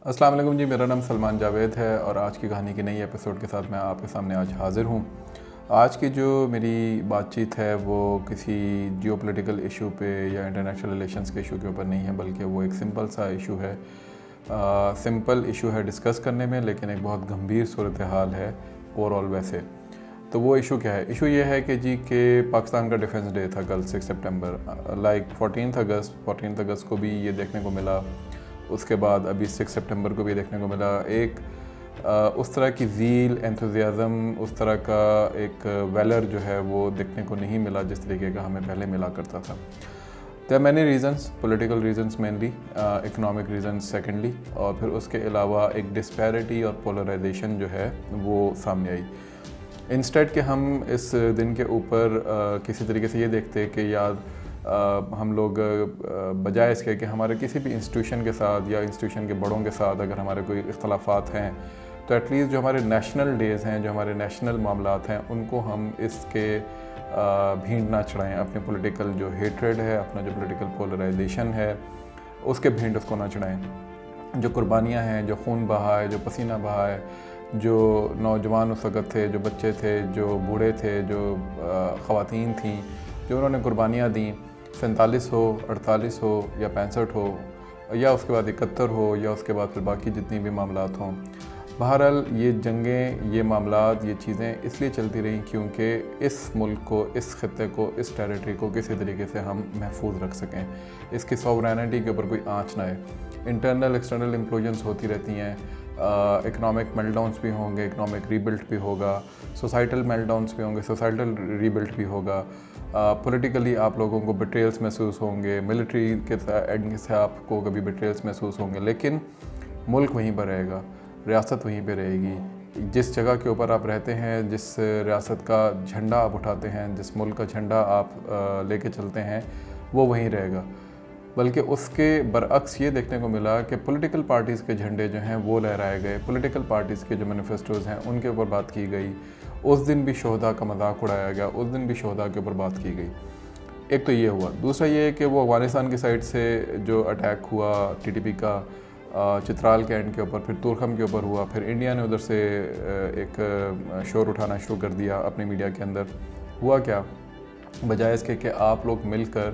السلام علیکم جی، میرا نام سلمان جاوید ہے اور آج کی کہانی کی نئی ایپیسوڈ کے ساتھ میں آپ کے سامنے آج حاضر ہوں۔ آج کی جو میری بات چیت ہے وہ کسی جیو پولیٹیکل ایشو پہ یا انٹرنیشنل ریلیشنز کے ایشو کے اوپر نہیں ہے، بلکہ وہ ایک سمپل سا ایشو ہے، سمپل ایشو ہے ڈسکس کرنے میں، لیکن ایک بہت گمبھیر صورتحال ہے اوور آل ویسے۔ تو وہ ایشو کیا ہے؟ ایشو یہ ہے کہ پاکستان کا ڈیفنس ڈے تھا کل 6 سپٹمبر، لائک 14 اگست کو بھی یہ دیکھنے کو ملا، اس کے بعد ابھی 6 سپٹمبر کو بھی دیکھنے کو ملا۔ ایک اس طرح کی زیل، انتھوزیازم، اس طرح کا ایک ویلر جو ہے وہ دیکھنے کو نہیں ملا جس طریقے کا ہمیں پہلے ملا کرتا تھا۔ there are many reasons, political reasons mainly, economic reasons secondly، اور پھر اس کے علاوہ ایک ڈسپیرٹی اور پولرائزیشن جو ہے وہ سامنے آئی۔ انسٹیڈ کہ ہم اس دن کے اوپر کسی طریقے سے یہ دیکھتے کہ ہم لوگ بجائے اس کے کہ ہمارے کسی بھی انسٹیٹیوشن کے ساتھ یا انسٹیٹیوشن کے بڑوں کے ساتھ اگر ہمارے کوئی اختلافات ہیں تو ایٹ لیسٹ جو ہمارے نیشنل ڈیز ہیں، جو ہمارے نیشنل معاملات ہیں، ان کو ہم اس کے بھینٹ نہ چڑھائیں، اپنے پولیٹیکل جو ہیٹریڈ ہے، اپنا جو پولیٹیکل پولرائزیشن ہے، اس کے بھینٹ اس کو نہ چڑھائیں۔ جو قربانیاں ہیں، جو خون بہا ہے، جو پسینہ بہا ہے، جو نوجوان اس وقت تھے، جو بچے تھے، جو بوڑھے تھے، جو خواتین تھیں، جو انہوں نے قربانیاں دیں، 47 ہو، 48 ہو یا 65 ہو یا اس کے بعد 71 ہو یا اس کے بعد پھر باقی جتنی بھی معاملات ہوں، بہرحال یہ جنگیں، یہ معاملات، یہ چیزیں اس لیے چلتی رہیں کیونکہ اس ملک کو، اس خطے کو، اس ٹیریٹری کو کسی طریقے سے ہم محفوظ رکھ سکیں، اس کی سوورینٹی کے اوپر کوئی آنچ نہ آئے۔ انٹرنل ایکسٹرنل امپلوژنس ہوتی رہتی ہیں، اکنامک میلٹ ڈاؤنس بھی ہوں گے، اکنامک ری بلٹ بھی ہوگا، سوسائٹل میلٹ ڈاؤنس بھی ہوں گے، سوسائٹل ری بلٹ بھی ہوگا، پولیٹیکلی آپ لوگوں کو بیٹریلز محسوس ہوں گے، ملٹری کے اینڈ سے آپ کو کبھی بیٹریلز محسوس ہوں گے، لیکن ملک وہیں پر رہے گا، ریاست وہیں پہ رہے گی۔ جس جگہ کے اوپر آپ رہتے ہیں، جس ریاست کا جھنڈا آپ اٹھاتے ہیں، جس ملک کا جھنڈا آپ لے کے چلتے ہیں، وہ وہیں رہے گا۔ بلکہ اس کے برعکس یہ دیکھنے کو ملا کہ پولیٹیکل پارٹیز کے جھنڈے جو ہیں وہ لہرائے گئے، پولیٹیکل پارٹیز کے جو مینیفیسٹوز ہیں ان کے اوپر بات کی گئی، اس دن بھی شہداء کا مذاق اڑایا گیا، اس دن بھی شہداء کے اوپر بات کی گئی۔ ایک تو یہ ہوا۔ دوسرا یہ ہے کہ وہ افغانستان کی سائڈ سے جو اٹیک ہوا ٹی ٹی پی کا چترال کے اینڈ کے اوپر، پھر تورخم کے اوپر ہوا، پھر انڈیا نے ادھر سے ایک شور اٹھانا شروع کر دیا اپنے میڈیا کے اندر۔ ہوا کیا؟ بجائے اس کے کہ آپ لوگ مل کر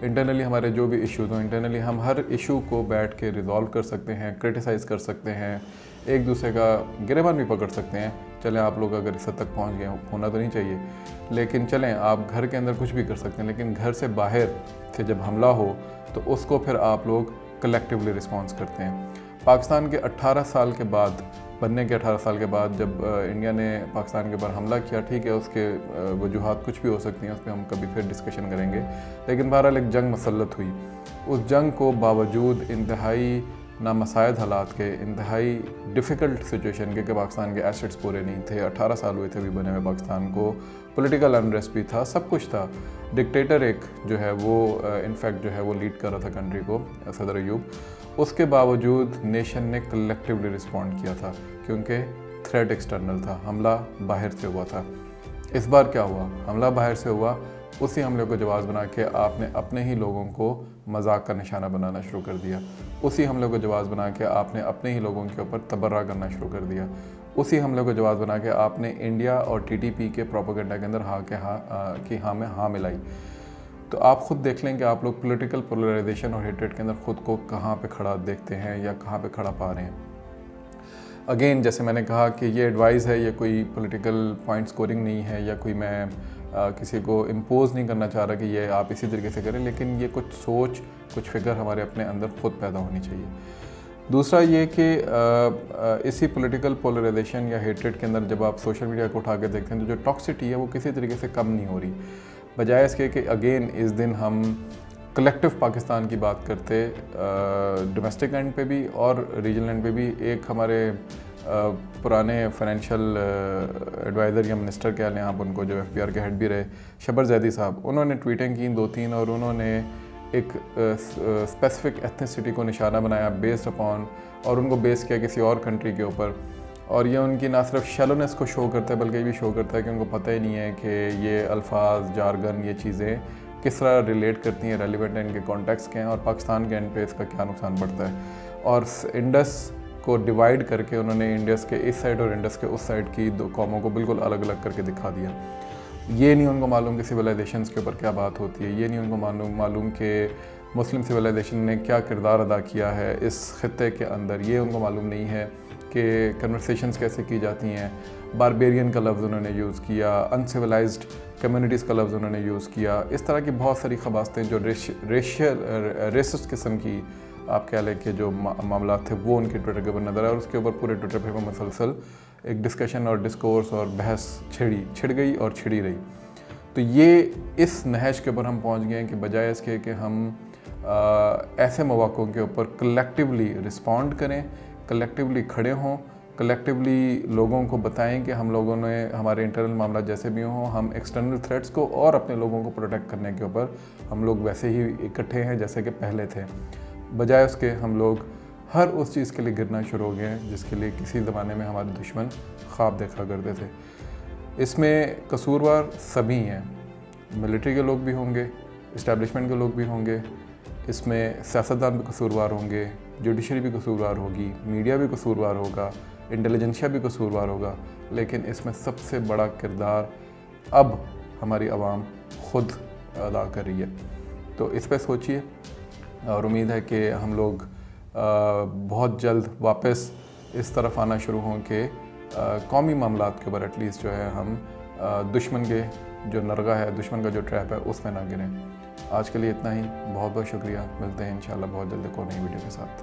انٹرنلی ہمارے جو بھی ایشوز ہوں، انٹرنلی ہم ہر ایشو کو بیٹھ کے ریزالو کر سکتے ہیں، کرٹیسائز کر سکتے ہیں، ایک دوسرے کا گریبان بھی پکڑ سکتے ہیں۔ چلیں آپ لوگ اگر اس حد تک پہنچ گئے، ہونا تو نہیں چاہیے، لیکن چلیں آپ گھر کے اندر کچھ بھی کر سکتے ہیں، لیکن گھر سے باہر سے جب حملہ ہو تو اس کو پھر آپ لوگ کلیکٹیولی رسپانس کرتے ہیں۔ پاکستان کے 18 سال کے بعد، بننے کے 18 سال کے بعد جب انڈیا نے پاکستان کے اوپر حملہ کیا، ٹھیک ہے اس کے وجوہات کچھ بھی ہو سکتی ہیں، اس پہ ہم کبھی پھر ڈسکشن کریں گے، لیکن بہرحال ایک جنگ مسلط ہوئی۔ اس جنگ کو باوجود انتہائی نامساعد حالات کے، انتہائی ڈیفیکلٹ سچویشن کے کہ پاکستان کے ایسٹس پورے نہیں تھے، 18 سال ہوئے تھے ابھی بنے ہوئے پاکستان کو، پولیٹیکل انریسٹ بھی تھا، سب کچھ تھا، ڈکٹیٹر ایک جو ہے وہ انفیکٹ جو ہے وہ لیڈ کر رہا تھا کنٹری کو، صدر ایوب۔ اس کے باوجود نیشن نے کلیکٹیولی رسپونڈ کیا تھا کیونکہ تھریٹ ایکسٹرنل تھا، حملہ باہر سے ہوا تھا۔ اس بار کیا ہوا؟ حملہ باہر سے ہوا، اسی حملے کو جواز بنا کے آپ نے اپنے ہی لوگوں کو مذاق کا نشانہ بنانا شروع کر دیا، اسی حملے کو جواز بنا کے آپ نے اپنے ہی لوگوں کے اوپر تبرہ کرنا شروع کر دیا، اسی حملے کو جواز بنا کے آپ نے انڈیا اور ٹی ٹی پی کے پروپیگنڈا کے اندر ہاں میں ہاں ملائی۔ تو آپ خود دیکھ لیں کہ آپ لوگ پولیٹیکل پولرائزیشن اور ہیٹریٹ کے اندر خود کو کہاں پہ کھڑا دیکھتے ہیں یا کہاں پہ کھڑا پا رہے ہیں۔ اگین جیسے میں نے کہا کہ یہ ایڈوائز ہے، یہ کوئی پولیٹیکل پوائنٹ سکورنگ نہیں ہے، یا کوئی میں کسی کو امپوز نہیں کرنا چاہ رہا کہ یہ آپ اسی طریقے سے کریں، لیکن یہ کچھ سوچ، کچھ فکر ہمارے اپنے اندر خود پیدا ہونی چاہیے۔ دوسرا یہ کہ اسی پولیٹیکل پولرائزیشن یا ہیٹریٹ کے اندر جب آپ سوشل میڈیا کو اٹھا کے دیکھتے ہیں تو جو ٹاکسٹی ہے وہ کسی طریقے سے کم نہیں ہو رہی، بجائے اس کے کہ اگین اس دن ہم کلیکٹیو پاکستان کی بات کرتے، ڈومیسٹک اینڈ پہ بھی اور ریجنل اینڈ پہ بھی۔ ایک ہمارے پرانے فائنینشیل ایڈوائزر یا منسٹر کہہ لیں آپ ان کو، جو ایف بی آر کے ہیڈ بھی رہے، شبر زیدی صاحب، انہوں نے ٹویٹنگ کی 2-3 اور انہوں نے ایک اسپیسیفک ایتھنیسٹی کو نشانہ بنایا بیسڈ اپون، اور ان کو بیس کیا کسی اور کنٹری کے اوپر، اور یہ ان کی نہ صرف شیلونیس کو شو کرتا ہے بلکہ یہ بھی شو کرتا ہے کہ ان کو پتہ ہی نہیں ہے کہ یہ الفاظ، جارگن، یہ چیزیں کس طرح ریلیٹ کرتی ہیں، ریلیونٹ ہیں، ان کے کانٹیکس کے ہیں، اور پاکستان کے اینڈ پہ اس کا کیا نقصان پڑتا ہے۔ اور انڈس کو ڈیوائڈ کر کے انہوں نے انڈس کے اس سائڈ اور انڈس کے اس سائڈ کی دو قوموں کو بالکل الگ الگ کر کے دکھا دیا. یہ نہیں ان کو معلوم کہ سویلائزیشنس کے اوپر کیا بات ہوتی ہے, یہ نہیں ان کو معلوم کہ مسلم سویلائزیشن نے کیا کردار ادا کیا ہے اس خطے کے اندر, یہ ان کو معلوم نہیں ہے کہ کنورسیشنز کیسے کی جاتی ہیں. باربیرین کا لفظ انہوں نے یوز کیا, انسیولائزڈ کمیونٹیز کا لفظ انہوں نے یوز کیا. اس طرح کی بہت ساری خباستیں جو ریسسٹ قسم کی آپ کہہ لیں کہ جو معاملات تھے وہ ان کے ٹویٹر کے اوپر نظر آئے, اور اس کے اوپر پورے ٹویٹر پہ مسلسل ایک ڈسکشن اور ڈسکورس اور بحث چھڑ گئی اور چھڑی رہی. تو یہ اس نہج کے اوپر ہم پہنچ گئے ہیں کہ بجائے اس کے کہ ہم ایسے مواقعوں کے اوپر کلیکٹیولی رسپونڈ کریں, کلیکٹیولی کھڑے ہوں, کلیکٹیولی لوگوں کو بتائیں کہ ہم لوگوں نے ہمارے انٹرنل معاملات جیسے بھی ہوں, ہم ایکسٹرنل تھریٹس کو اور اپنے لوگوں کو پروٹیکٹ کرنے کے اوپر ہم لوگ ویسے ہی اکٹھے ہیں جیسے کہ پہلے تھے. بجائے اس کے ہم لوگ ہر اس چیز کے لیے گرنا شروع ہو گئے ہیں جس کے لیے کسی زمانے میں ہمارے دشمن خواب دیکھا کرتے تھے. اس میں قصوروار سبھی ہیں, ملٹری کے لوگ بھی ہوں گے, اسٹیبلشمنٹ کے لوگ بھی ہوں گے, اس میں سیاستدان بھی قصوروار ہوں گے, جوڈیشری بھی قصوروار ہوگی, میڈیا بھی قصوروار ہوگا, انٹیلیجنسیا بھی قصوروار ہوگا, لیکن اس میں سب سے بڑا کردار اب ہماری عوام خود ادا کر رہی ہے. تو اس پہ سوچیے, اور امید ہے کہ ہم لوگ بہت جلد واپس اس طرف آنا شروع ہوں کہ قومی معاملات کے اوپر ایٹ لیسٹ جو ہے ہم دشمن کے جو نرغہ ہے, دشمن کا جو ٹریپ ہے اس میں نہ گریں. آج کے لیے اتنا ہی, بہت بہت شکریہ. ملتے ہیں انشاءاللہ بہت جلد ایک اور نئی ویڈیو کے ساتھ.